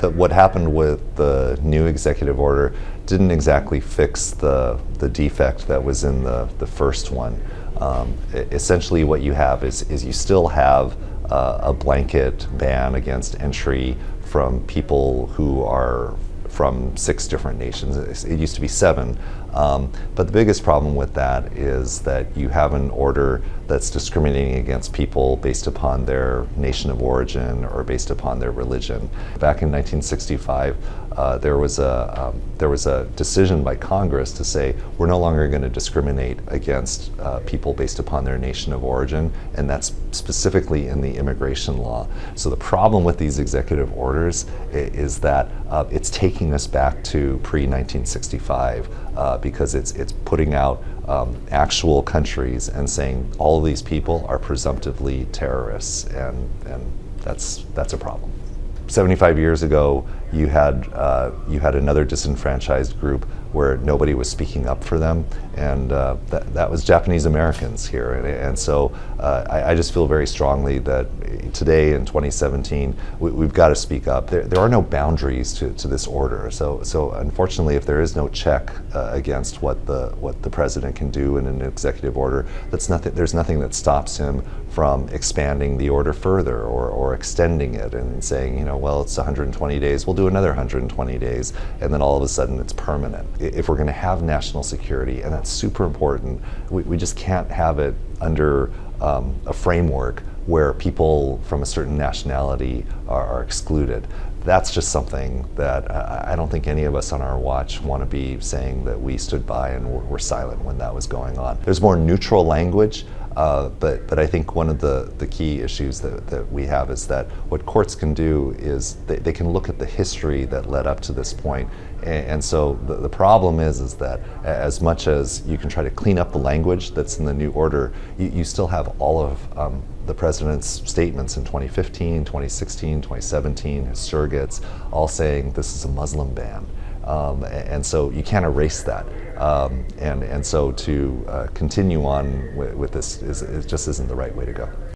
What happened with the new executive order didn't exactly fix the defect that was in the first one. Essentially what you have is you still have a blanket ban against entry from people who are from 6 different nations. It used to be 7. But the biggest problem with that is that you have an order that's discriminating against people based upon their nation of origin or based upon their religion. Back in 1965, there was a decision by Congress to say we're no longer going to discriminate against people based upon their nation of origin, and that's specifically in the immigration law. So the problem with these executive orders is that it's taking us back to pre-1965 because it's putting out actual countries and saying all of these people are presumptively terrorists, and that's a problem. 75 years ago, you had another disenfranchised group where nobody was speaking up for them, and that was Japanese Americans here. And so I just feel very strongly that today in 2017, we've got to speak up. There are no boundaries to this order. So unfortunately, if there is no check against what the president can do in an executive order, there's nothing that stops him from expanding the order further or extending it and saying, well, it's 120 days, we'll do another 120 days, and then all of a sudden it's permanent. If we're going to have national security, and that's super important, we just can't have it under a framework where people from a certain nationality are excluded. That's just something that I don't think any of us on our watch want to be saying that we stood by and were silent when that was going on. There's more neutral language, but I think one of the key issues that we have is that what courts can do is they can look at the history that led up to this point. And so the problem is that as much as you can try to clean up the language that's in the new order, you still have all of the president's statements in 2015, 2016, 2017, his surrogates, all saying this is a Muslim ban. And so you can't erase that. And so to continue on with this just isn't the right way to go.